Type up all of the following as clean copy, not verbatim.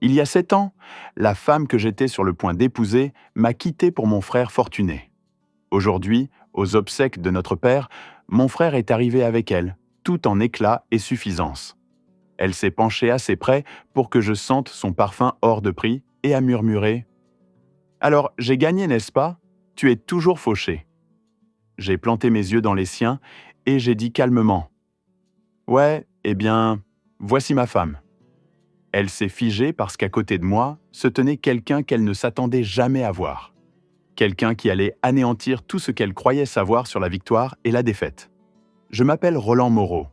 Il y a 7 ans, la femme que j'étais sur le point d'épouser m'a quitté pour mon frère fortuné. Aujourd'hui, aux obsèques de notre père, mon frère est arrivé avec elle, tout en éclat et suffisance. Elle s'est penchée assez près pour que je sente son parfum hors de prix et a murmuré: Alors, j'ai gagné, n'est-ce pas? Tu es toujours fauché. J'ai planté mes yeux dans les siens et j'ai dit calmement: Ouais, eh bien, voici ma femme. Elle s'est figée parce qu'à côté de moi se tenait quelqu'un qu'elle ne s'attendait jamais à voir. Quelqu'un qui allait anéantir tout ce qu'elle croyait savoir sur la victoire et la défaite. Je m'appelle Roland Moreau.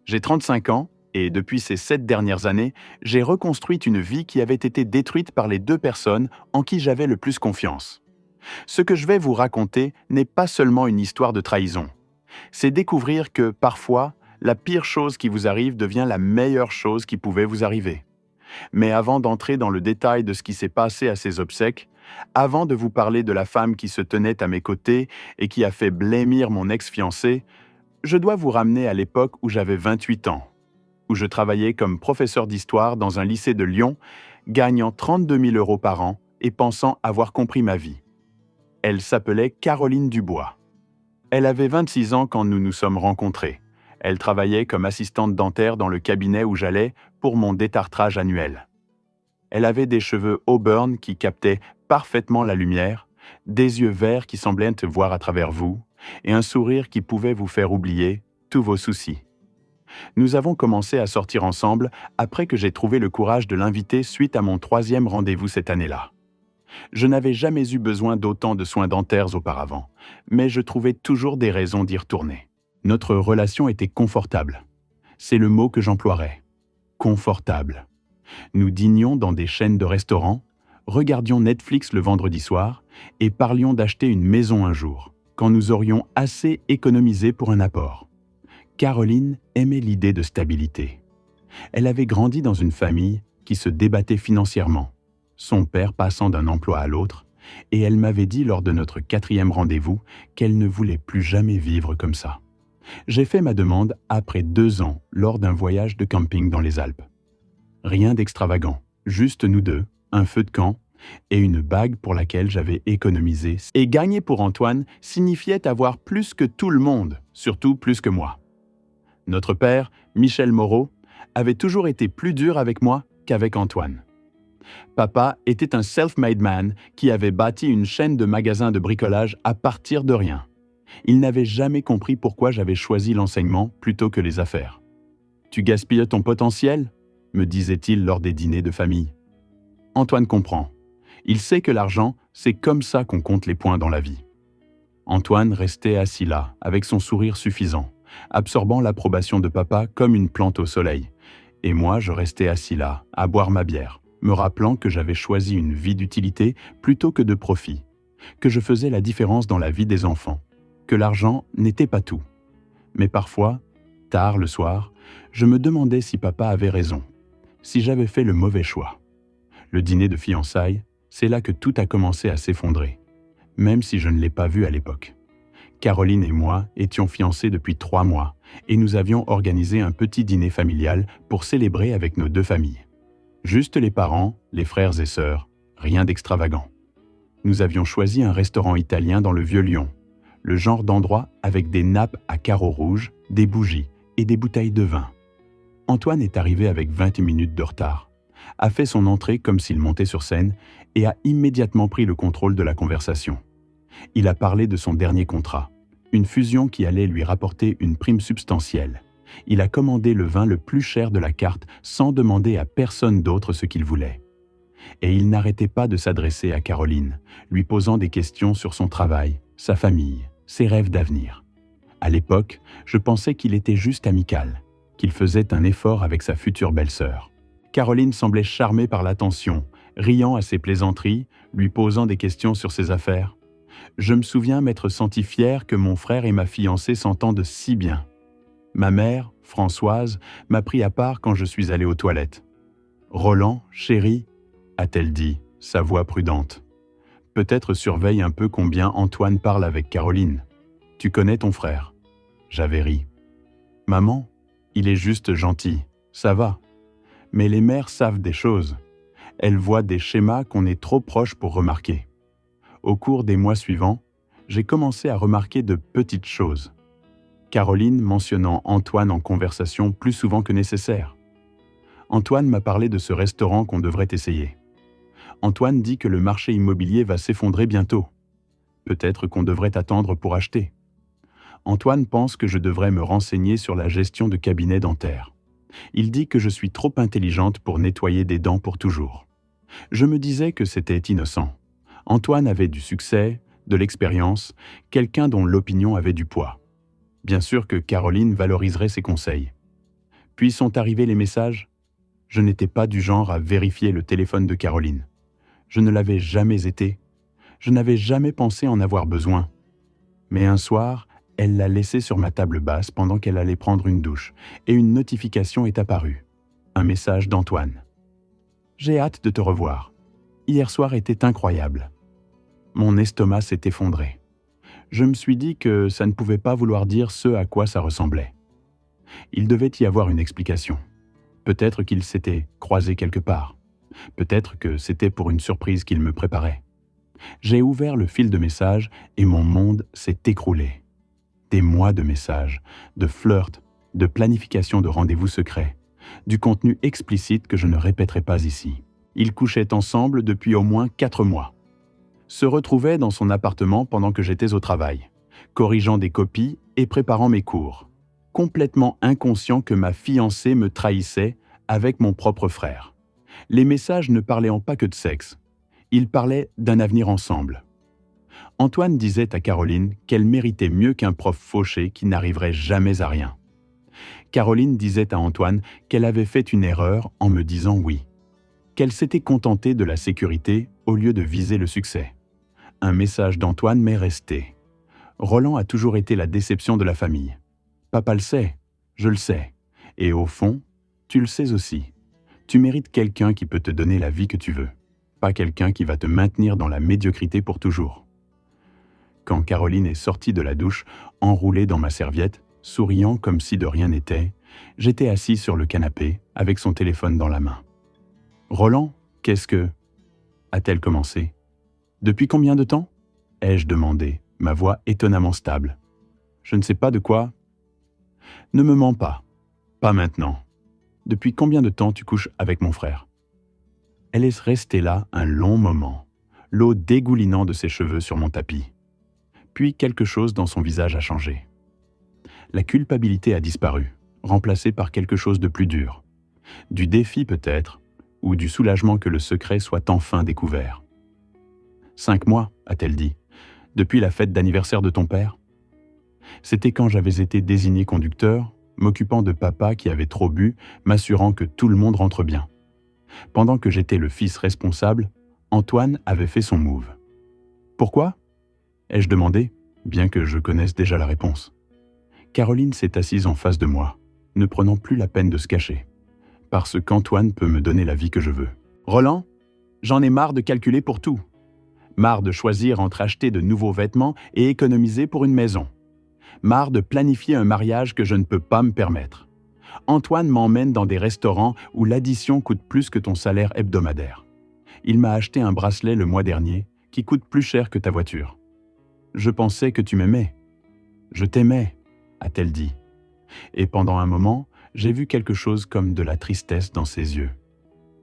J'ai 35 ans et depuis ces 7 dernières années, j'ai reconstruit une vie qui avait été détruite par les 2 personnes en qui j'avais le plus confiance. Ce que je vais vous raconter n'est pas seulement une histoire de trahison. C'est découvrir que, parfois, la pire chose qui vous arrive devient la meilleure chose qui pouvait vous arriver. Mais avant d'entrer dans le détail de ce qui s'est passé à ces obsèques, avant de vous parler de la femme qui se tenait à mes côtés et qui a fait blêmir mon ex-fiancé, je dois vous ramener à l'époque où j'avais 28 ans, où je travaillais comme professeur d'histoire dans un lycée de Lyon, gagnant 32 000 € par an et pensant avoir compris ma vie. Elle s'appelait Caroline Dubois. Elle avait 26 ans quand nous nous sommes rencontrés. Elle travaillait comme assistante dentaire dans le cabinet où j'allais pour mon détartrage annuel. Elle avait des cheveux auburn qui captaient parfaitement la lumière, des yeux verts qui semblaient te voir à travers vous, et un sourire qui pouvait vous faire oublier tous vos soucis. Nous avons commencé à sortir ensemble après que j'ai trouvé le courage de l'inviter suite à mon 3e rendez-vous cette année-là. Je n'avais jamais eu besoin d'autant de soins dentaires auparavant, mais je trouvais toujours des raisons d'y retourner. Notre relation était confortable. C'est le mot que j'emploierais. Confortable. Nous dînions dans des chaînes de restaurants, regardions Netflix le vendredi soir et parlions d'acheter une maison un jour, quand nous aurions assez économisé pour un apport. Caroline aimait l'idée de stabilité. Elle avait grandi dans une famille qui se débattait financièrement, son père passant d'un emploi à l'autre, et elle m'avait dit lors de notre 4e rendez-vous qu'elle ne voulait plus jamais vivre comme ça. J'ai fait ma demande après 2 ans lors d'un voyage de camping dans les Alpes. Rien d'extravagant, juste nous deux, un feu de camp et une bague pour laquelle j'avais économisé. Et gagner pour Antoine signifiait avoir plus que tout le monde, surtout plus que moi. Notre père, Michel Moreau, avait toujours été plus dur avec moi qu'avec Antoine. Papa était un self-made man qui avait bâti une chaîne de magasins de bricolage à partir de rien. Il n'avait jamais compris pourquoi j'avais choisi l'enseignement plutôt que les affaires. « Tu gaspilles ton potentiel ?» me disait-il lors des dîners de famille. Antoine comprend. Il sait que l'argent, c'est comme ça qu'on compte les points dans la vie. Antoine restait assis là, avec son sourire suffisant, absorbant l'approbation de papa comme une plante au soleil. Et moi, je restais assis là, à boire ma bière, me rappelant que j'avais choisi une vie d'utilité plutôt que de profit, que je faisais la différence dans la vie des enfants, que l'argent n'était pas tout. Mais parfois, tard le soir, je me demandais si papa avait raison, si j'avais fait le mauvais choix. Le dîner de fiançailles, c'est là que tout a commencé à s'effondrer, même si je ne l'ai pas vu à l'époque. Caroline et moi étions fiancés depuis 3 mois et nous avions organisé un petit dîner familial pour célébrer avec nos 2 familles. Juste les parents, les frères et sœurs, rien d'extravagant. Nous avions choisi un restaurant italien dans le Vieux-Lyon, le genre d'endroit avec des nappes à carreaux rouges, des bougies et des bouteilles de vin. Antoine est arrivé avec 20 minutes de retard, a fait son entrée comme s'il montait sur scène et a immédiatement pris le contrôle de la conversation. Il a parlé de son dernier contrat, une fusion qui allait lui rapporter une prime substantielle. Il a commandé le vin le plus cher de la carte sans demander à personne d'autre ce qu'il voulait. Et il n'arrêtait pas de s'adresser à Caroline, lui posant des questions sur son travail, sa famille, ses rêves d'avenir. À l'époque, je pensais qu'il était juste amical, qu'il faisait un effort avec sa future belle-sœur. Caroline semblait charmée par l'attention, riant à ses plaisanteries, lui posant des questions sur ses affaires. Je me souviens m'être senti fier que mon frère et ma fiancée s'entendent si bien. Ma mère, Françoise, m'a pris à part quand je suis allé aux toilettes. « Roland, chéri » a-t-elle dit, sa voix prudente. « Peut-être surveille un peu combien Antoine parle avec Caroline. Tu connais ton frère. » J'avais ri. « Maman, il est juste gentil, ça va. Mais les mères savent des choses. Elle voit des schémas qu'on est trop proche pour remarquer. Au cours des mois suivants, j'ai commencé à remarquer de petites choses. Caroline mentionnant Antoine en conversation plus souvent que nécessaire. Antoine m'a parlé de ce restaurant qu'on devrait essayer. Antoine dit que le marché immobilier va s'effondrer bientôt. Peut-être qu'on devrait attendre pour acheter. Antoine pense que je devrais me renseigner sur la gestion de cabinets dentaires. Il dit que je suis trop intelligente pour nettoyer des dents pour toujours. Je me disais que c'était innocent. Antoine avait du succès, de l'expérience, quelqu'un dont l'opinion avait du poids. Bien sûr que Caroline valoriserait ses conseils. Puis sont arrivés les messages. Je n'étais pas du genre à vérifier le téléphone de Caroline. Je ne l'avais jamais été. Je n'avais jamais pensé en avoir besoin. Mais un soir, elle l'a laissé sur ma table basse pendant qu'elle allait prendre une douche, et une notification est apparue. Un message d'Antoine. « J'ai hâte de te revoir. Hier soir était incroyable. » Mon estomac s'est effondré. Je me suis dit que ça ne pouvait pas vouloir dire ce à quoi ça ressemblait. Il devait y avoir une explication. Peut-être qu'ils s'étaient croisés quelque part. Peut-être que c'était pour une surprise qu'il me préparait. J'ai ouvert le fil de messages et mon monde s'est écroulé. Des mois de messages, de flirts, de planification de rendez-vous secrets, du contenu explicite que je ne répéterai pas ici. Ils couchaient ensemble depuis au moins 4 mois. Se retrouvaient dans son appartement pendant que j'étais au travail, corrigeant des copies et préparant mes cours, complètement inconscient que ma fiancée me trahissait avec mon propre frère. Les messages ne parlaient pas que de sexe. Ils parlaient d'un avenir ensemble. Antoine disait à Caroline qu'elle méritait mieux qu'un prof fauché qui n'arriverait jamais à rien. Caroline disait à Antoine qu'elle avait fait une erreur en me disant oui, qu'elle s'était contentée de la sécurité au lieu de viser le succès. Un message d'Antoine m'est resté. Roland a toujours été la déception de la famille. Papa le sait, je le sais. Et au fond, tu le sais aussi. Tu mérites quelqu'un qui peut te donner la vie que tu veux, pas quelqu'un qui va te maintenir dans la médiocrité pour toujours. Quand Caroline est sortie de la douche, enroulée dans ma serviette, souriant comme si de rien n'était, j'étais assis sur le canapé avec son téléphone dans la main. « Roland, qu'est-ce que... » a-t-elle commencé. « Depuis combien de temps ?» ai-je demandé, ma voix étonnamment stable. « Je ne sais pas de quoi. »« Ne me mens pas. Pas maintenant. Depuis combien de temps tu couches avec mon frère ?» Elle est restée là un long moment, l'eau dégoulinant de ses cheveux sur mon tapis. Puis quelque chose dans son visage a changé. La culpabilité a disparu, remplacée par quelque chose de plus dur. Du défi peut-être, ou du soulagement que le secret soit enfin découvert. « 5 mois, a-t-elle dit, depuis la fête d'anniversaire de ton père. C'était quand j'avais été désigné conducteur, m'occupant de papa qui avait trop bu, m'assurant que tout le monde rentre bien. Pendant que j'étais le fils responsable, Antoine avait fait son move. Pourquoi ? Ai-je demandé, bien que je connaisse déjà la réponse. Caroline s'est assise en face de moi, ne prenant plus la peine de se cacher. Parce qu'Antoine peut me donner la vie que je veux. Roland, j'en ai marre de calculer pour tout. Marre de choisir entre acheter de nouveaux vêtements et économiser pour une maison. Marre de planifier un mariage que je ne peux pas me permettre. Antoine m'emmène dans des restaurants où l'addition coûte plus que ton salaire hebdomadaire. Il m'a acheté un bracelet le mois dernier qui coûte plus cher que ta voiture. Je pensais que tu m'aimais. Je t'aimais, a-t-elle dit. Et pendant un moment, j'ai vu quelque chose comme de la tristesse dans ses yeux.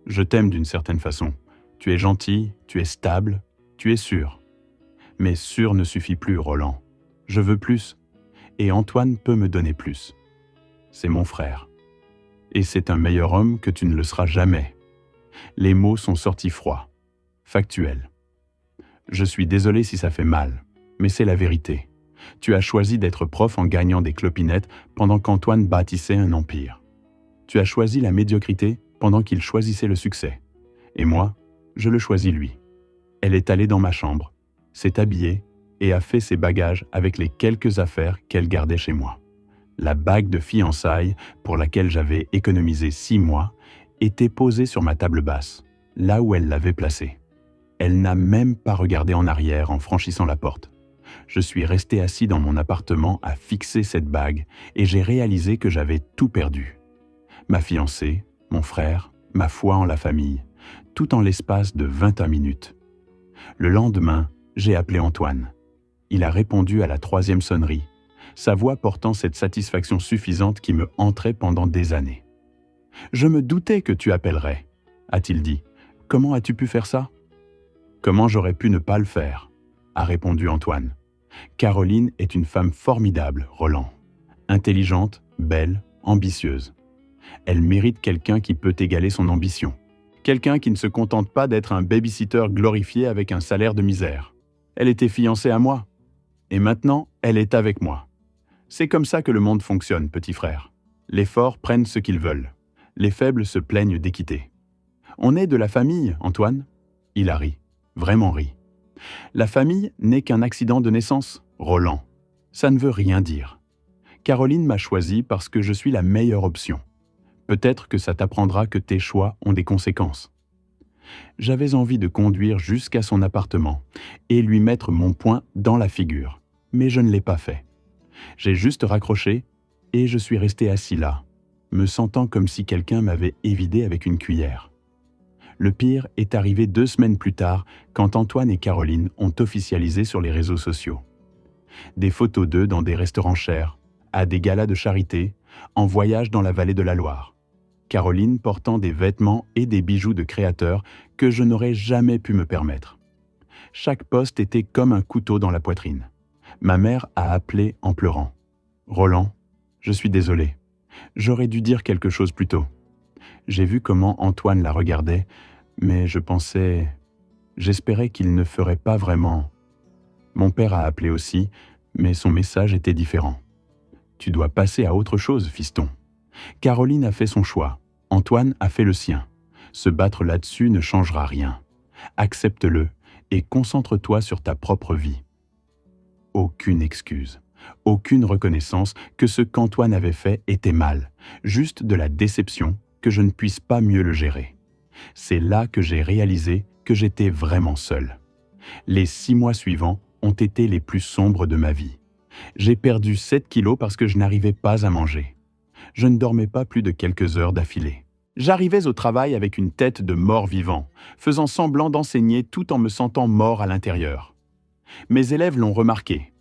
Je t'aime d'une certaine façon. Tu es gentil, tu es stable, tu es sûr. Mais sûr ne suffit plus, Roland. Je veux plus. Et Antoine peut me donner plus. C'est mon frère. Et c'est un meilleur homme que tu ne le seras jamais. Les mots sont sortis froids, factuels. Je suis désolé si ça fait mal. Mais c'est la vérité. Tu as choisi d'être prof en gagnant des clopinettes pendant qu'Antoine bâtissait un empire. Tu as choisi la médiocrité pendant qu'il choisissait le succès. Et moi, je le choisis lui. Elle est allée dans ma chambre, s'est habillée et a fait ses bagages avec les quelques affaires qu'elle gardait chez moi. La bague de fiançailles, pour laquelle j'avais économisé 6 mois, était posée sur ma table basse, là où elle l'avait placée. Elle n'a même pas regardé en arrière en franchissant la porte. Je suis resté assis dans mon appartement à fixer cette bague et j'ai réalisé que j'avais tout perdu. Ma fiancée, mon frère, ma foi en la famille, tout en l'espace de 21 minutes. Le lendemain, j'ai appelé Antoine. Il a répondu à la 3e sonnerie, sa voix portant cette satisfaction suffisante qui me hantrait pendant des années. « Je me doutais que tu appellerais », a-t-il dit. « Comment as-tu pu faire ça ?»« Comment j'aurais pu ne pas le faire ?» a répondu Antoine. « Caroline est une femme formidable, Roland. Intelligente, belle, ambitieuse. Elle mérite quelqu'un qui peut égaler son ambition. Quelqu'un qui ne se contente pas d'être un baby-sitter glorifié avec un salaire de misère. Elle était fiancée à moi. Et maintenant, elle est avec moi. C'est comme ça que le monde fonctionne, petit frère. Les forts prennent ce qu'ils veulent. Les faibles se plaignent d'équité. On est de la famille, Antoine. » Il a ri, vraiment ri. « La famille n'est qu'un accident de naissance, Roland. Ça ne veut rien dire. Caroline m'a choisi parce que je suis la meilleure option. Peut-être que ça t'apprendra que tes choix ont des conséquences. » J'avais envie de conduire jusqu'à son appartement et lui mettre mon poing dans la figure, mais je ne l'ai pas fait. J'ai juste raccroché et je suis resté assis là, me sentant comme si quelqu'un m'avait évidé avec une cuillère. Le pire est arrivé 2 semaines plus tard, quand Antoine et Caroline ont officialisé sur les réseaux sociaux. Des photos d'eux dans des restaurants chers, à des galas de charité, en voyage dans la vallée de la Loire. Caroline portant des vêtements et des bijoux de créateurs que je n'aurais jamais pu me permettre. Chaque poste était comme un couteau dans la poitrine. Ma mère a appelé en pleurant. « Roland, je suis désolé. J'aurais dû dire quelque chose plus tôt. » J'ai vu comment Antoine la regardait, mais je pensais... J'espérais qu'il ne ferait pas vraiment. Mon père a appelé aussi, mais son message était différent. « Tu dois passer à autre chose, fiston. Caroline a fait son choix. Antoine a fait le sien. Se battre là-dessus ne changera rien. Accepte-le et concentre-toi sur ta propre vie. » Aucune excuse, aucune reconnaissance que ce qu'Antoine avait fait était mal, juste de la déception que je ne puisse pas mieux le gérer. C'est là que j'ai réalisé que j'étais vraiment seul. Les 6 mois suivants ont été les plus sombres de ma vie. J'ai perdu 7 kilos parce que je n'arrivais pas à manger. Je ne dormais pas plus de quelques heures d'affilée. J'arrivais au travail avec une tête de mort-vivant, faisant semblant d'enseigner tout en me sentant mort à l'intérieur. Mes élèves l'ont remarqué.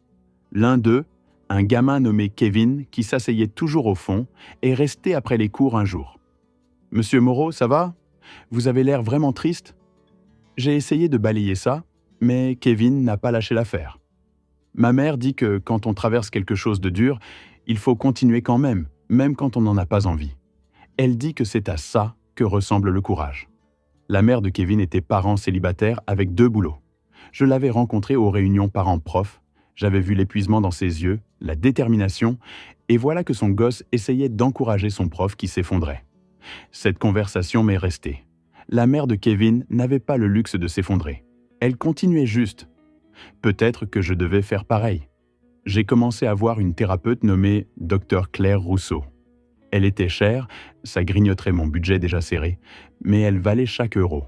L'un d'eux, un gamin nommé Kevin, qui s'asseyait toujours au fond, est resté après les cours un jour. « Monsieur Moreau, ça va? Vous avez l'air vraiment triste ?» J'ai essayé de balayer ça, mais Kevin n'a pas lâché l'affaire. Ma mère dit que quand on traverse quelque chose de dur, il faut continuer quand même quand on n'en a pas envie. Elle dit que c'est à ça que ressemble le courage. La mère de Kevin était parent célibataire avec 2 boulots. Je l'avais rencontrée aux réunions parents-prof, j'avais vu l'épuisement dans ses yeux, la détermination, et voilà que son gosse essayait d'encourager son prof qui s'effondrait. Cette conversation m'est restée. La mère de Kevin n'avait pas le luxe de s'effondrer. Elle continuait juste. Peut-être que je devais faire pareil. J'ai commencé à voir une thérapeute nommée Dr Claire Rousseau. Elle était chère, ça grignoterait mon budget déjà serré, mais elle valait chaque euro.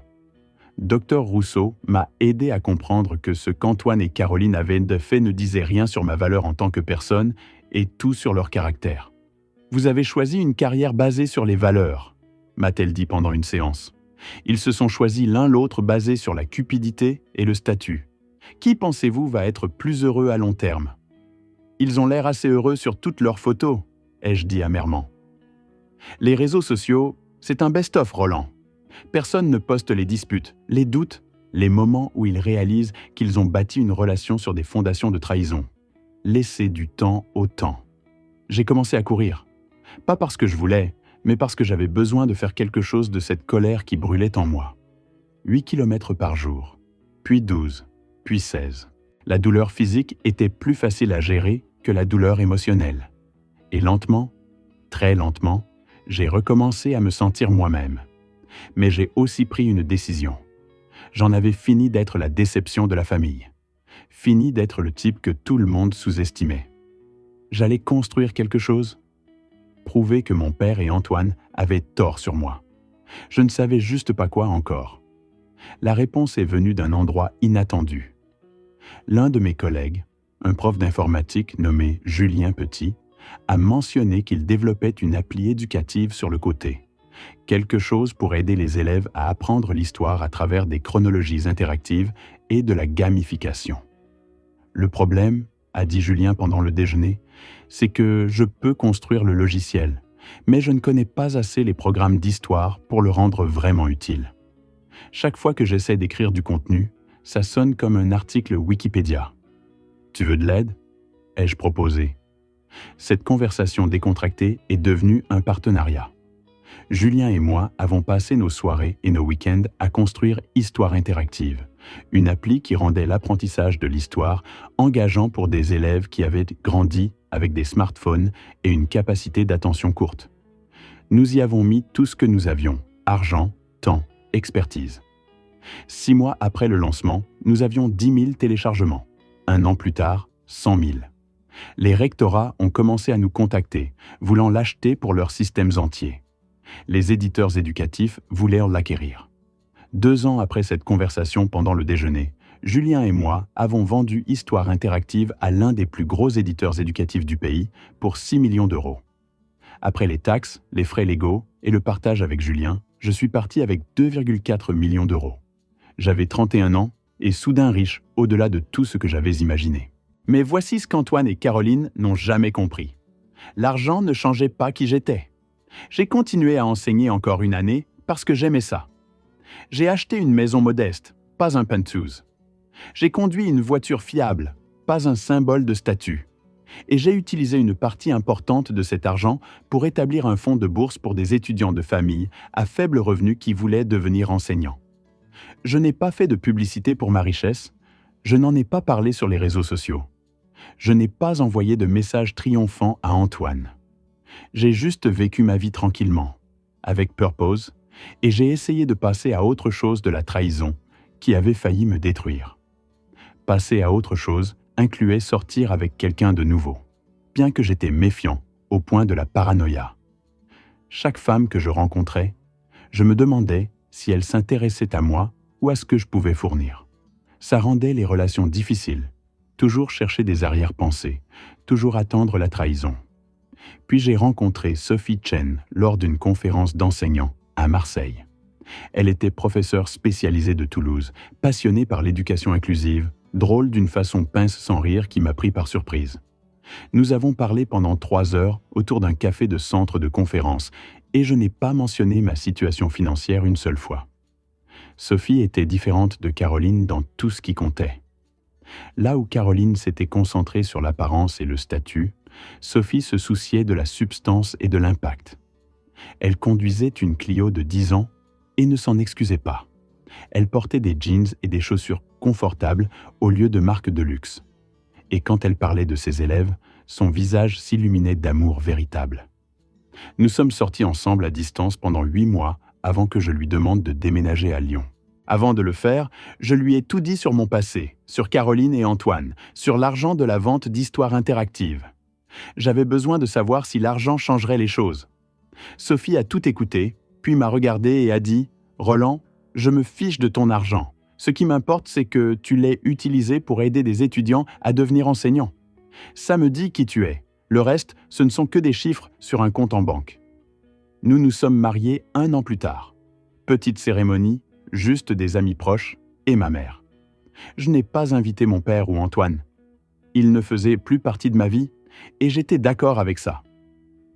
Dr Rousseau m'a aidé à comprendre que ce qu'Antoine et Caroline avaient fait ne disait rien sur ma valeur en tant que personne et tout sur leur caractère. « Vous avez choisi une carrière basée sur les valeurs », m'a-t-elle dit pendant une séance. Ils se sont choisis l'un l'autre basés sur la cupidité et le statut. Qui pensez-vous va être plus heureux à long terme ? Ils ont l'air assez heureux sur toutes leurs photos, ai-je dit amèrement. Les réseaux sociaux, c'est un best-of, Roland. Personne ne poste les disputes, les doutes, les moments où ils réalisent qu'ils ont bâti une relation sur des fondations de trahison. Laissez du temps au temps. J'ai commencé à courir. Pas parce que je voulais, mais parce que j'avais besoin de faire quelque chose de cette colère qui brûlait en moi. 8 kilomètres par jour, puis 12, puis 16. La douleur physique était plus facile à gérer que la douleur émotionnelle. Et lentement, très lentement, j'ai recommencé à me sentir moi-même. Mais j'ai aussi pris une décision. J'en avais fini d'être la déception de la famille. Fini d'être le type que tout le monde sous-estimait. J'allais construire quelque chose. Prouver que mon père et Antoine avaient tort sur moi. Je ne savais juste pas quoi encore. La réponse est venue d'un endroit inattendu. L'un de mes collègues, un prof d'informatique nommé Julien Petit, a mentionné qu'il développait une appli éducative sur le côté, Quelque chose pour aider les élèves à apprendre l'histoire à travers des chronologies interactives et de la gamification. Le problème, a dit Julien pendant le déjeuner, c'est que je peux construire le logiciel, mais je ne connais pas assez les programmes d'histoire pour le rendre vraiment utile. Chaque fois que j'essaie d'écrire du contenu, ça sonne comme un article Wikipédia. Tu veux de l'aide ? Ai-je proposé. Cette conversation décontractée est devenue un partenariat. Julien et moi avons passé nos soirées et nos week-ends à construire Histoire Interactive, une appli qui rendait l'apprentissage de l'histoire engageant pour des élèves qui avaient grandi avec des smartphones et une capacité d'attention courte. Nous y avons mis tout ce que nous avions, argent, temps, expertise. 6 mois après le lancement, nous avions 10 000 téléchargements. 1 an plus tard, 100 000. Les rectorats ont commencé à nous contacter, voulant l'acheter pour leurs systèmes entiers. Les éditeurs éducatifs voulaient l'acquérir. 2 ans après cette conversation pendant le déjeuner, Julien et moi avons vendu Histoire Interactive à l'un des plus gros éditeurs éducatifs du pays pour 6 millions d'euros. Après les taxes, les frais légaux et le partage avec Julien, je suis parti avec 2,4 millions d'euros. J'avais 31 ans et soudain riche au-delà de tout ce que j'avais imaginé. Mais voici ce qu'Antoine et Caroline n'ont jamais compris. L'argent ne changeait pas qui j'étais. J'ai continué à enseigner encore une année parce que j'aimais ça. J'ai acheté une maison modeste, pas un penthouse. J'ai conduit une voiture fiable, pas un symbole de statut. Et j'ai utilisé une partie importante de cet argent pour établir un fonds de bourse pour des étudiants de famille à faible revenu qui voulaient devenir enseignants. Je n'ai pas fait de publicité pour ma richesse, je n'en ai pas parlé sur les réseaux sociaux. Je n'ai pas envoyé de message triomphant à Antoine. J'ai juste vécu ma vie tranquillement, avec purpose, et j'ai essayé de passer à autre chose de la trahison qui avait failli me détruire. Passer à autre chose incluait sortir avec quelqu'un de nouveau, bien que j'étais méfiant au point de la paranoïa. Chaque femme que je rencontrais, je me demandais si elle s'intéressait à moi ou à ce que je pouvais fournir. Ça rendait les relations difficiles, toujours chercher des arrière-pensées, toujours attendre la trahison. Puis j'ai rencontré Sophie Chen lors d'une conférence d'enseignants à Marseille. Elle était professeure spécialisée de Toulouse, passionnée par l'éducation inclusive, drôle d'une façon pince sans rire qui m'a pris par surprise. Nous avons parlé pendant 3 heures autour d'un café de centre de conférence et je n'ai pas mentionné ma situation financière une seule fois. Sophie était différente de Caroline dans tout ce qui comptait. Là où Caroline s'était concentrée sur l'apparence et le statut, Sophie se souciait de la substance et de l'impact. Elle conduisait une Clio de 10 ans et ne s'en excusait pas. Elle portait des jeans et des chaussures confortables au lieu de marques de luxe. Et quand elle parlait de ses élèves, son visage s'illuminait d'amour véritable. Nous sommes sortis ensemble à distance pendant 8 mois avant que je lui demande de déménager à Lyon. Avant de le faire, je lui ai tout dit sur mon passé, sur Caroline et Antoine, sur l'argent de la vente d'Histoire Interactive. J'avais besoin de savoir si l'argent changerait les choses. Sophie a tout écouté, puis m'a regardé et a dit « Roland, je me fiche de ton argent. Ce qui m'importe, c'est que tu l'aies utilisé pour aider des étudiants à devenir enseignants. Ça me dit qui tu es. Le reste, ce ne sont que des chiffres sur un compte en banque. » Nous nous sommes mariés 1 an plus tard. Petite cérémonie, juste des amis proches et ma mère. Je n'ai pas invité mon père ou Antoine. Ils ne faisaient plus partie de ma vie et j'étais d'accord avec ça.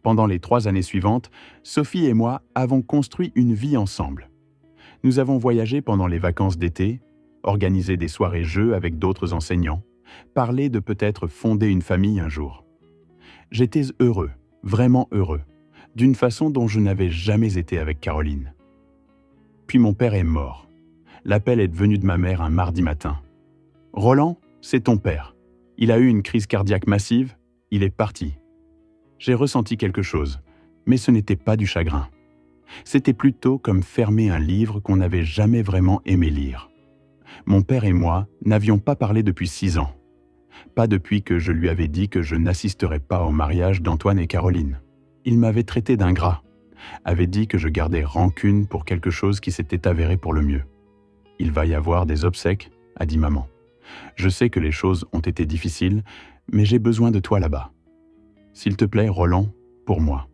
Pendant les 3 années suivantes, Sophie et moi avons construit une vie ensemble. Nous avons voyagé pendant les vacances d'été, organisé des soirées-jeux avec d'autres enseignants, parlé de peut-être fonder une famille un jour. J'étais heureux, vraiment heureux, d'une façon dont je n'avais jamais été avec Caroline. Puis mon père est mort. L'appel est venu de ma mère un mardi matin. « Roland, c'est ton père. Il a eu une crise cardiaque massive, il est parti. » J'ai ressenti quelque chose, mais ce n'était pas du chagrin. C'était plutôt comme fermer un livre qu'on n'avait jamais vraiment aimé lire. Mon père et moi n'avions pas parlé depuis 6 ans. Pas depuis que je lui avais dit que je n'assisterais pas au mariage d'Antoine et Caroline. Il m'avait traité d'ingrat, avait dit que je gardais rancune pour quelque chose qui s'était avéré pour le mieux. « Il va y avoir des obsèques », a dit maman. « Je sais que les choses ont été difficiles, mais j'ai besoin de toi là-bas. S'il te plaît, Roland, pour moi. »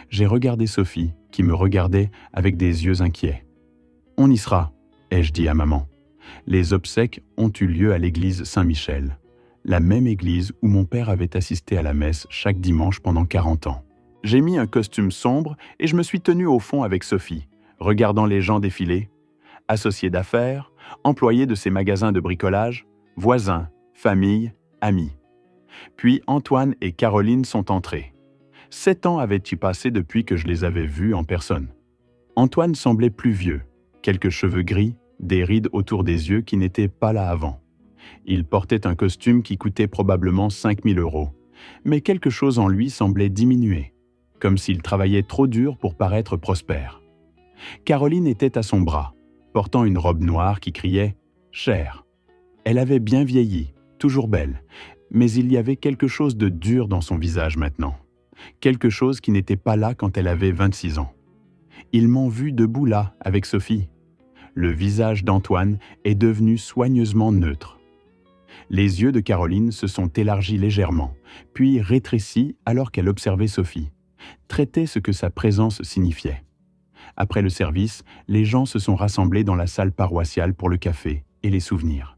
J'ai regardé Sophie qui me regardait avec des yeux inquiets. « On y sera », ai-je dit à maman. Les obsèques ont eu lieu à l'église Saint-Michel, la même église où mon père avait assisté à la messe chaque dimanche pendant 40 ans. J'ai mis un costume sombre et je me suis tenu au fond avec Sophie, regardant les gens défiler, associés d'affaires, employés de ces magasins de bricolage, voisins, famille, amis. Puis Antoine et Caroline sont entrés. 7 ans avaient-ils passé depuis que je les avais vus en personne. Antoine semblait plus vieux, quelques cheveux gris, des rides autour des yeux qui n'étaient pas là avant. Il portait un costume qui coûtait probablement 5 000 €, mais quelque chose en lui semblait diminuer, comme s'il travaillait trop dur pour paraître prospère. Caroline était à son bras, portant une robe noire qui criait « Cher ». Elle avait bien vieilli, toujours belle, mais il y avait quelque chose de dur dans son visage maintenant. Quelque chose qui n'était pas là quand elle avait 26 ans. Ils m'ont vu debout là, avec Sophie. Le visage d'Antoine est devenu soigneusement neutre. Les yeux de Caroline se sont élargis légèrement, puis rétrécis alors qu'elle observait Sophie, traitait ce que sa présence signifiait. Après le service, les gens se sont rassemblés dans la salle paroissiale pour le café et les souvenirs.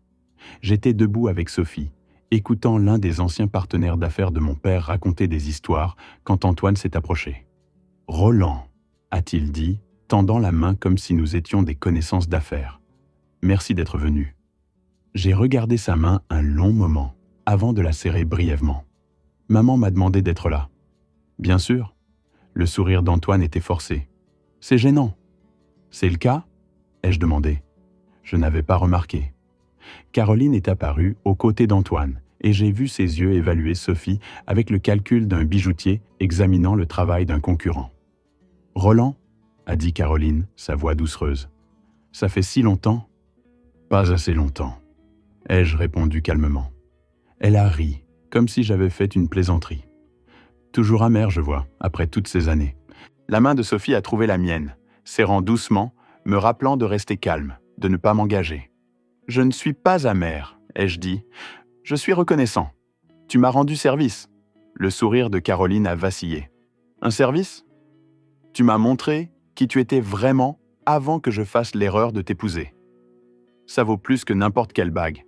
J'étais debout avec Sophie, écoutant l'un des anciens partenaires d'affaires de mon père raconter des histoires quand Antoine s'est approché. « Roland », a-t-il dit, tendant la main comme si nous étions des connaissances d'affaires. « Merci d'être venu. » J'ai regardé sa main un long moment, avant de la serrer brièvement. Maman m'a demandé d'être là. Bien sûr. Le sourire d'Antoine était forcé. « C'est gênant. »« C'est le cas ?» ai-je demandé. Je n'avais pas remarqué. Caroline est apparue aux côtés d'Antoine, et j'ai vu ses yeux évaluer Sophie avec le calcul d'un bijoutier examinant le travail d'un concurrent. « Roland ?» a dit Caroline, sa voix doucereuse. « Ça fait si longtemps ?»« Pas assez longtemps. » ai-je répondu calmement. Elle a ri, comme si j'avais fait une plaisanterie. Toujours amère, je vois, après toutes ces années. La main de Sophie a trouvé la mienne, serrant doucement, me rappelant de rester calme, de ne pas m'engager. « Je ne suis pas amère, » ai-je dit. « Je suis reconnaissant. Tu m'as rendu service. » Le sourire de Caroline a vacillé. « Un service ? Tu m'as montré qui tu étais vraiment avant que je fasse l'erreur de t'épouser. Ça vaut plus que n'importe quelle bague. »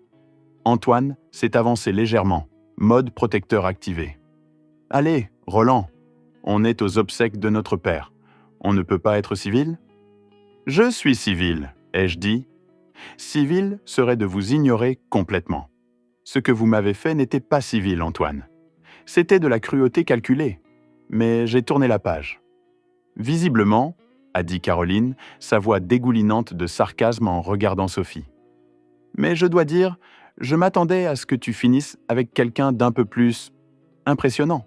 Antoine s'est avancé légèrement, mode protecteur activé. « Allez, Roland, on est aux obsèques de notre père. On ne peut pas être civil ?»« Je suis civil, » ai-je dit. « Civil serait de vous ignorer complètement. Ce que vous m'avez fait n'était pas civil, Antoine. C'était de la cruauté calculée. Mais j'ai tourné la page. » « Visiblement, » a dit Caroline, sa voix dégoulinante de sarcasme en regardant Sophie. « Mais je dois dire, je m'attendais à ce que tu finisses avec quelqu'un d'un peu plus impressionnant. »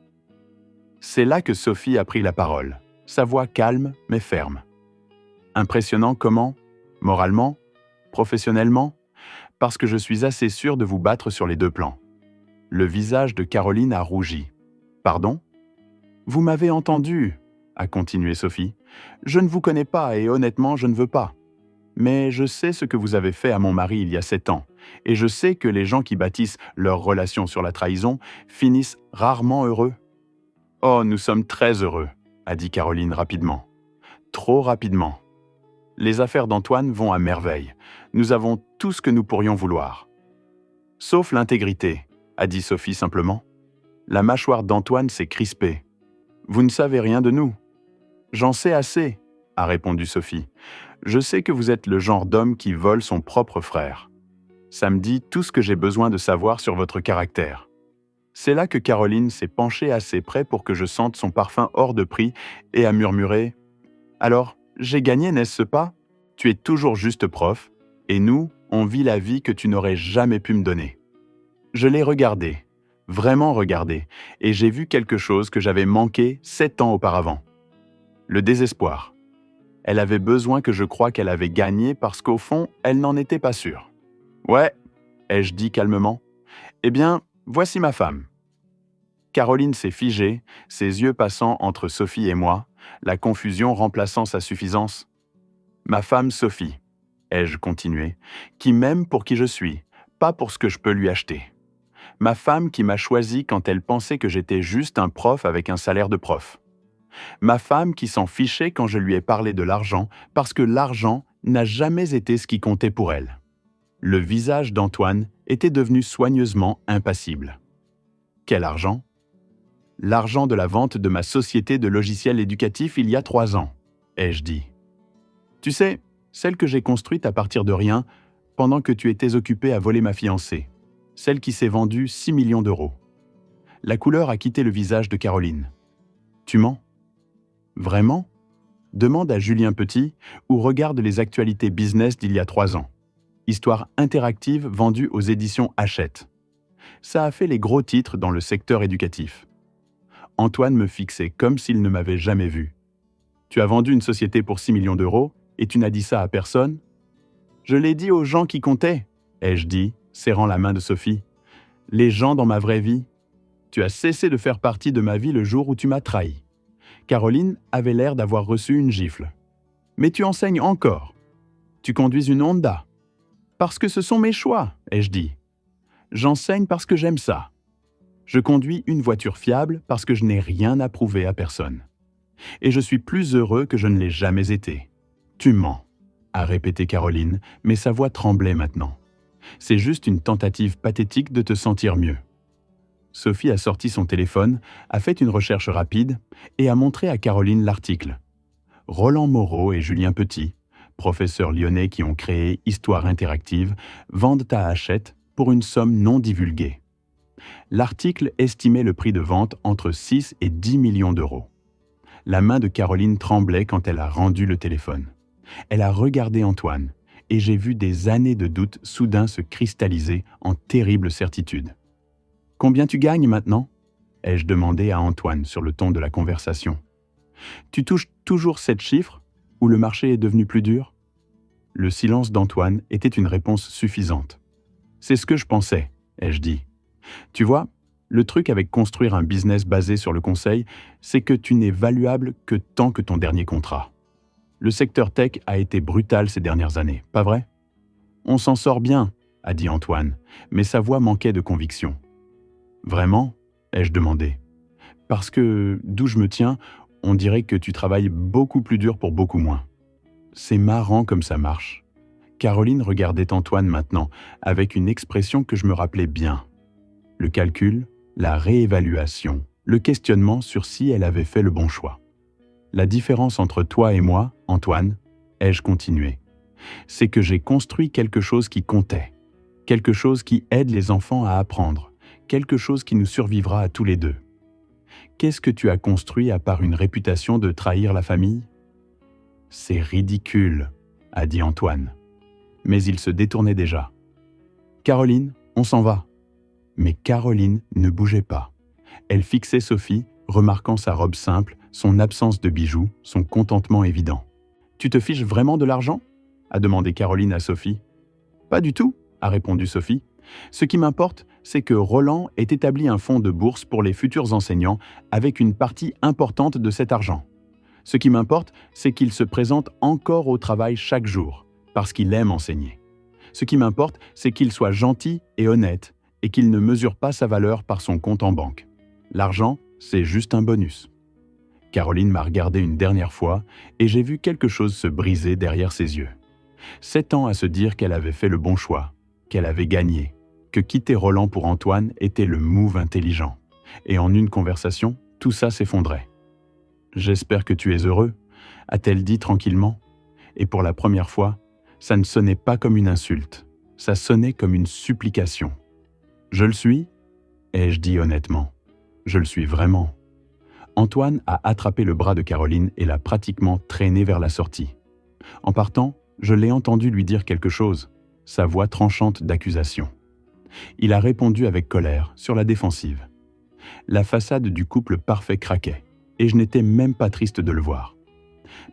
C'est là que Sophie a pris la parole, sa voix calme mais ferme. « Impressionnant comment ? Moralement ? Professionnellement ? Parce que je suis assez sûr de vous battre sur les deux plans. » Le visage de Caroline a rougi. « Pardon ? Vous m'avez entendu, » a continué Sophie. « Je ne vous connais pas et honnêtement, je ne veux pas. Mais je sais ce que vous avez fait à mon mari il y a 7 ans, et je sais que les gens qui bâtissent leur relation sur la trahison finissent rarement heureux. »« Oh, nous sommes très heureux, » a dit Caroline rapidement. « Trop rapidement. Les affaires d'Antoine vont à merveille. Nous avons tout ce que nous pourrions vouloir. »« Sauf l'intégrité, » a dit Sophie simplement. La mâchoire d'Antoine s'est crispée. « Vous ne savez rien de nous. »« J'en sais assez, » a répondu Sophie. « Je sais que vous êtes le genre d'homme qui vole son propre frère. Ça me dit tout ce que j'ai besoin de savoir sur votre caractère. » C'est là que Caroline s'est penchée assez près pour que je sente son parfum hors de prix et a murmuré « Alors, j'ai gagné, n'est-ce pas ? Tu es toujours juste prof, et nous, on vit la vie que tu n'aurais jamais pu me donner. » Je l'ai regardée, vraiment regardée, et j'ai vu quelque chose que j'avais manqué 7 ans auparavant. Le désespoir. Elle avait besoin que je croie qu'elle avait gagné parce qu'au fond, elle n'en était pas sûre. « Ouais, » ai-je dit calmement. « Eh bien, voici ma femme. » Caroline s'est figée, ses yeux passant entre Sophie et moi, la confusion remplaçant sa suffisance. « Ma femme Sophie, » ai-je continué, « qui m'aime pour qui je suis, pas pour ce que je peux lui acheter. Ma femme qui m'a choisi quand elle pensait que j'étais juste un prof avec un salaire de prof. Ma femme qui s'en fichait quand je lui ai parlé de l'argent parce que l'argent n'a jamais été ce qui comptait pour elle. Le visage d'Antoine était devenu soigneusement impassible. Quel argent? L'argent de la vente de ma société de logiciels éducatifs il y a 3 ans, ai-je dit. Tu sais, celle que j'ai construite à partir de rien, pendant que tu étais occupé à voler ma fiancée. Celle qui s'est vendue 6 millions d'euros. La couleur a quitté le visage de Caroline. Tu mens? Vraiment? Demande à Julien Petit ou regarde les actualités business d'il y a 3 ans. Histoire interactive vendue aux éditions Hachette. Ça a fait les gros titres dans le secteur éducatif. Antoine me fixait comme s'il ne m'avait jamais vu. Tu as vendu une société pour 6 millions d'euros et tu n'as dit ça à personne? Je l'ai dit aux gens qui comptaient, ai-je dit, serrant la main de Sophie. Les gens dans ma vraie vie. Tu as cessé de faire partie de ma vie le jour où tu m'as trahi. Caroline avait l'air d'avoir reçu une gifle. Mais tu enseignes encore. Tu conduis une Honda. Parce que ce sont mes choix, ai-je dit. J'enseigne parce que j'aime ça. Je conduis une voiture fiable parce que je n'ai rien à prouver à personne. Et je suis plus heureux que je ne l'ai jamais été. Tu mens, a répété Caroline, mais sa voix tremblait maintenant. C'est juste une tentative pathétique de te sentir mieux. Sophie a sorti son téléphone, a fait une recherche rapide et a montré à Caroline l'article. Roland Moreau et Julien Petit, professeurs lyonnais qui ont créé Histoire Interactive, vendent à Hachette pour une somme non divulguée. L'article estimait le prix de vente entre 6 et 10 millions d'euros. La main de Caroline tremblait quand elle a rendu le téléphone. Elle a regardé Antoine et j'ai vu des années de doute soudain se cristalliser en terrible certitude. « Combien tu gagnes maintenant ?» ai-je demandé à Antoine sur le ton de la conversation. « Tu touches toujours 7 chiffres ou le marché est devenu plus dur ?» Le silence d'Antoine était une réponse suffisante. « C'est ce que je pensais », ai-je dit. « Tu vois, le truc avec construire un business basé sur le conseil, c'est que tu n'es valuable que tant que ton dernier contrat. Le secteur tech a été brutal ces dernières années, pas vrai ? » « On s'en sort bien », a dit Antoine, mais sa voix manquait de conviction. « Vraiment ?» ai-je demandé. « Parce que, d'où je me tiens, on dirait que tu travailles beaucoup plus dur pour beaucoup moins. » C'est marrant comme ça marche. Caroline regardait Antoine maintenant, avec une expression que je me rappelais bien. Le calcul, la réévaluation, le questionnement sur si elle avait fait le bon choix. La différence entre toi et moi, Antoine, ai-je continué, c'est que j'ai construit quelque chose qui comptait, quelque chose qui aide les enfants à apprendre, quelque chose qui nous survivra à tous les deux. Qu'est-ce que tu as construit à part une réputation de trahir la famille ? C'est ridicule, a dit Antoine. Mais il se détournait déjà. Caroline, on s'en va. Mais Caroline ne bougeait pas. Elle fixait Sophie, remarquant sa robe simple, son absence de bijoux, son contentement évident. « Tu te fiches vraiment de l'argent ?» a demandé Caroline à Sophie. « Pas du tout, » a répondu Sophie. « Ce qui m'importe, c'est que Roland ait établi un fonds de bourse pour les futurs enseignants avec une partie importante de cet argent. Ce qui m'importe, c'est qu'il se présente encore au travail chaque jour, parce qu'il aime enseigner. Ce qui m'importe, c'est qu'il soit gentil et honnête, et qu'il ne mesure pas sa valeur par son compte en banque. L'argent, c'est juste un bonus. » Caroline m'a regardé une dernière fois, et j'ai vu quelque chose se briser derrière ses yeux. 7 ans à se dire qu'elle avait fait le bon choix, qu'elle avait gagné, que quitter Roland pour Antoine était le move intelligent. Et en une conversation, tout ça s'effondrait. « J'espère que tu es heureux », a-t-elle dit tranquillement. Et pour la première fois, ça ne sonnait pas comme une insulte, ça sonnait comme une supplication. « Je le suis ?» ai-je dit honnêtement. « Je le suis vraiment. » Antoine a attrapé le bras de Caroline et l'a pratiquement traînée vers la sortie. En partant, je l'ai entendu lui dire quelque chose, sa voix tranchante d'accusation. Il a répondu avec colère, sur la défensive. La façade du couple parfait craquait, et je n'étais même pas triste de le voir.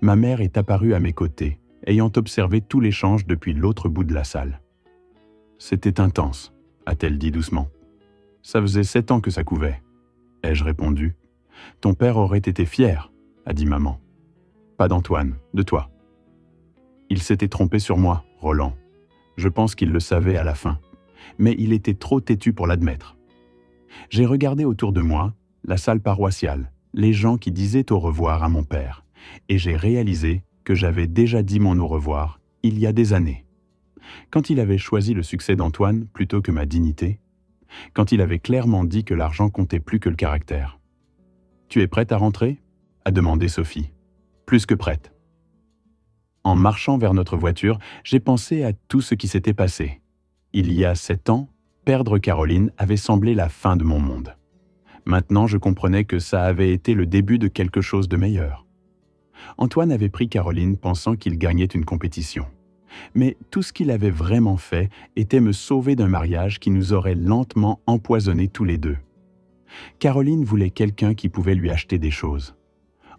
Ma mère est apparue à mes côtés, ayant observé tout l'échange depuis l'autre bout de la salle. « C'était intense », a-t-elle dit doucement. « Ça faisait 7 ans que ça couvait. » ai-je répondu. « Ton père aurait été fier, » a dit maman. « Pas d'Antoine, de toi. » Il s'était trompé sur moi, Roland. Je pense qu'il le savait à la fin, mais il était trop têtu pour l'admettre. J'ai regardé autour de moi, la salle paroissiale, les gens qui disaient au revoir à mon père, et j'ai réalisé que j'avais déjà dit mon au revoir il y a des années. Quand il avait choisi le succès d'Antoine plutôt que ma dignité, quand il avait clairement dit que l'argent comptait plus que le caractère. « Tu es prête à rentrer ?» a demandé Sophie. « Plus que prête. » En marchant vers notre voiture, j'ai pensé à tout ce qui s'était passé. Il y a 7 ans, perdre Caroline avait semblé la fin de mon monde. Maintenant, je comprenais que ça avait été le début de quelque chose de meilleur. Antoine avait pris Caroline pensant qu'il gagnait une compétition. Mais tout ce qu'il avait vraiment fait était me sauver d'un mariage qui nous aurait lentement empoisonnés tous les deux. Caroline voulait quelqu'un qui pouvait lui acheter des choses.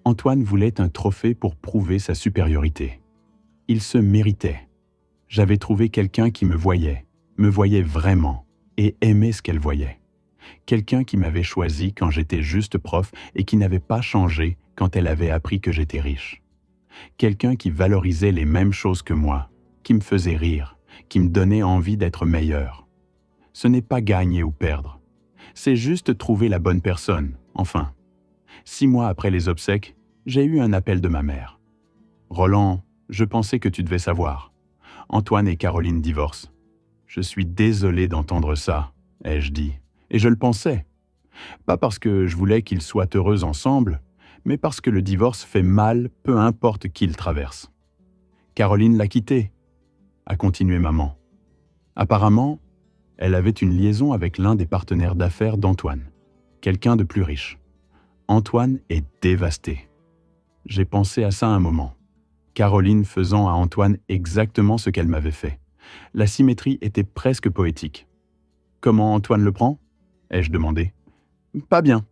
Antoine voulait un trophée pour prouver sa supériorité. Il se méritait. J'avais trouvé quelqu'un qui me voyait vraiment et aimait ce qu'elle voyait. Quelqu'un qui m'avait choisi quand j'étais juste prof et qui n'avait pas changé quand elle avait appris que j'étais riche. Quelqu'un qui valorisait les mêmes choses que moi, qui me faisait rire, qui me donnait envie d'être meilleur. Ce n'est pas gagner ou perdre. C'est juste trouver la bonne personne, enfin. 6 mois après les obsèques, j'ai eu un appel de ma mère. « Roland, je pensais que tu devais savoir. Antoine et Caroline divorcent. »« Je suis désolé d'entendre ça, » ai-je dit. Et je le pensais. Pas parce que je voulais qu'ils soient heureux ensemble, mais parce que le divorce fait mal, peu importe qui le traverse. Caroline l'a quitté, a continué maman. Apparemment, elle avait une liaison avec l'un des partenaires d'affaires d'Antoine, quelqu'un de plus riche. Antoine est dévasté. J'ai pensé à ça un moment. Caroline faisant à Antoine exactement ce qu'elle m'avait fait. La symétrie était presque poétique. « Comment Antoine le prend ?» ai-je demandé. « Pas bien.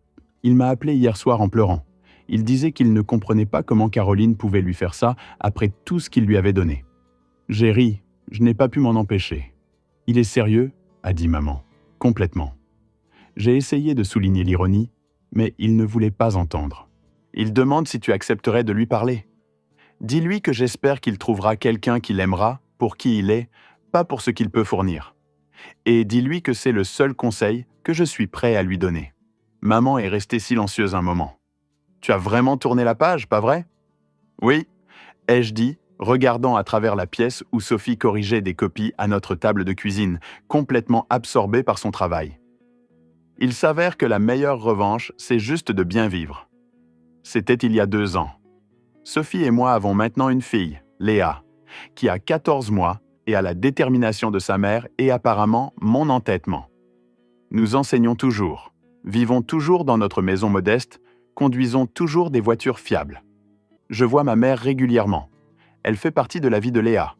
Il m'a appelé hier soir en pleurant. Il disait qu'il ne comprenait pas comment Caroline pouvait lui faire ça après tout ce qu'il lui avait donné. J'ai ri, je n'ai pas pu m'en empêcher. « Il est sérieux ?» a dit maman. « Complètement. » J'ai essayé de souligner l'ironie, mais il ne voulait pas entendre. « Il demande si tu accepterais de lui parler. Dis-lui que j'espère qu'il trouvera quelqu'un qui l'aimera pour qui il est, pas pour ce qu'il peut fournir. Et dis-lui que c'est le seul conseil que je suis prêt à lui donner. » Maman est restée silencieuse un moment. « Tu as vraiment tourné la page, pas vrai ?»« Oui, » ai-je dit, regardant à travers la pièce où Sophie corrigeait des copies à notre table de cuisine, complètement absorbée par son travail. Il s'avère que la meilleure revanche, c'est juste de bien vivre. C'était il y a 2 ans. Sophie et moi avons maintenant une fille, Léa, qui a 14 mois et a la détermination de sa mère et apparemment mon entêtement. Nous enseignons toujours, vivons toujours dans notre maison modeste, conduisons toujours des voitures fiables. Je vois ma mère régulièrement. Elle fait partie de la vie de Léa.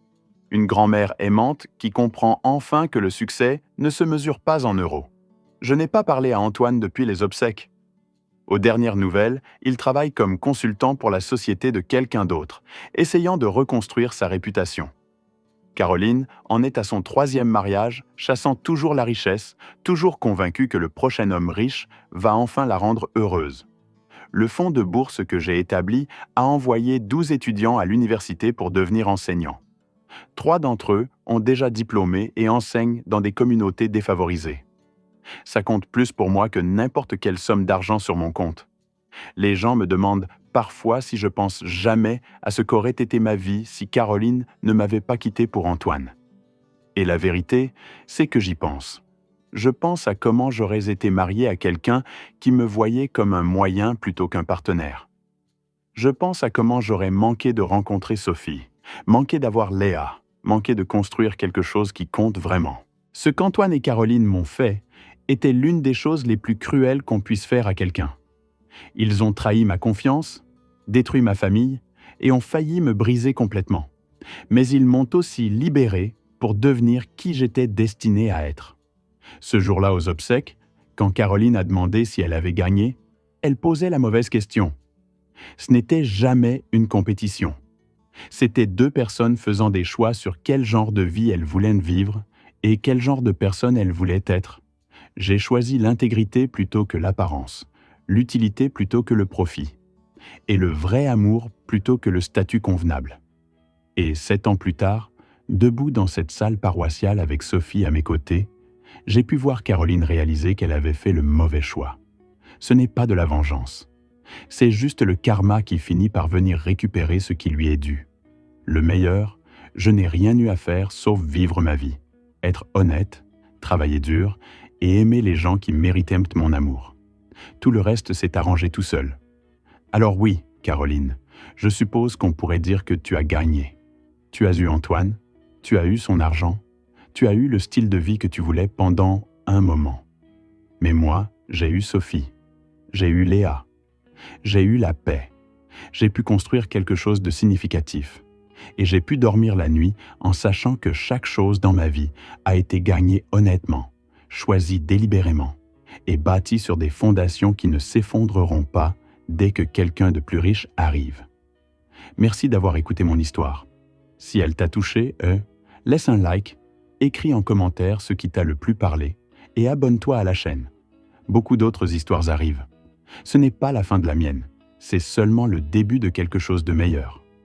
Une grand-mère aimante qui comprend enfin que le succès ne se mesure pas en euros. Je n'ai pas parlé à Antoine depuis les obsèques. Aux dernières nouvelles, il travaille comme consultant pour la société de quelqu'un d'autre, essayant de reconstruire sa réputation. Caroline en est à son 3e mariage, chassant toujours la richesse, toujours convaincue que le prochain homme riche va enfin la rendre heureuse. Le fonds de bourse que j'ai établi a envoyé 12 étudiants à l'université pour devenir enseignants. 3 d'entre eux ont déjà diplômé et enseignent dans des communautés défavorisées. Ça compte plus pour moi que n'importe quelle somme d'argent sur mon compte. Les gens me demandent parfois si je pense jamais à ce qu'aurait été ma vie si Caroline ne m'avait pas quitté pour Antoine. Et la vérité, c'est que j'y pense. Je pense à comment j'aurais été marié à quelqu'un qui me voyait comme un moyen plutôt qu'un partenaire. Je pense à comment j'aurais manqué de rencontrer Sophie, manqué d'avoir Léa, manqué de construire quelque chose qui compte vraiment. Ce qu'Antoine et Caroline m'ont fait était l'une des choses les plus cruelles qu'on puisse faire à quelqu'un. Ils ont trahi ma confiance, détruit ma famille et ont failli me briser complètement. Mais ils m'ont aussi libéré pour devenir qui j'étais destiné à être. Ce jour-là aux obsèques, quand Caroline a demandé si elle avait gagné, elle posait la mauvaise question. Ce n'était jamais une compétition. C'était 2 personnes faisant des choix sur quel genre de vie elles voulaient vivre et quel genre de personne elles voulaient être. J'ai choisi l'intégrité plutôt que l'apparence, l'utilité plutôt que le profit, et le vrai amour plutôt que le statut convenable. Et 7 ans plus tard, debout dans cette salle paroissiale avec Sophie à mes côtés, j'ai pu voir Caroline réaliser qu'elle avait fait le mauvais choix. Ce n'est pas de la vengeance. C'est juste le karma qui finit par venir récupérer ce qui lui est dû. Le meilleur, je n'ai rien eu à faire sauf vivre ma vie, être honnête, travailler dur et aimer les gens qui méritaient mon amour. Tout le reste s'est arrangé tout seul. Alors oui, Caroline, je suppose qu'on pourrait dire que tu as gagné. Tu as eu Antoine, tu as eu son argent, tu as eu le style de vie que tu voulais pendant un moment. Mais moi, j'ai eu Sophie, j'ai eu Léa, j'ai eu la paix. J'ai pu construire quelque chose de significatif. Et j'ai pu dormir la nuit en sachant que chaque chose dans ma vie a été gagnée honnêtement, choisie délibérément et bâtie sur des fondations qui ne s'effondreront pas dès que quelqu'un de plus riche arrive. Merci d'avoir écouté mon histoire. Si elle t'a touché, laisse un like, écris en commentaire ce qui t'a le plus parlé et abonne-toi à la chaîne. Beaucoup d'autres histoires arrivent. Ce n'est pas la fin de la mienne, c'est seulement le début de quelque chose de meilleur.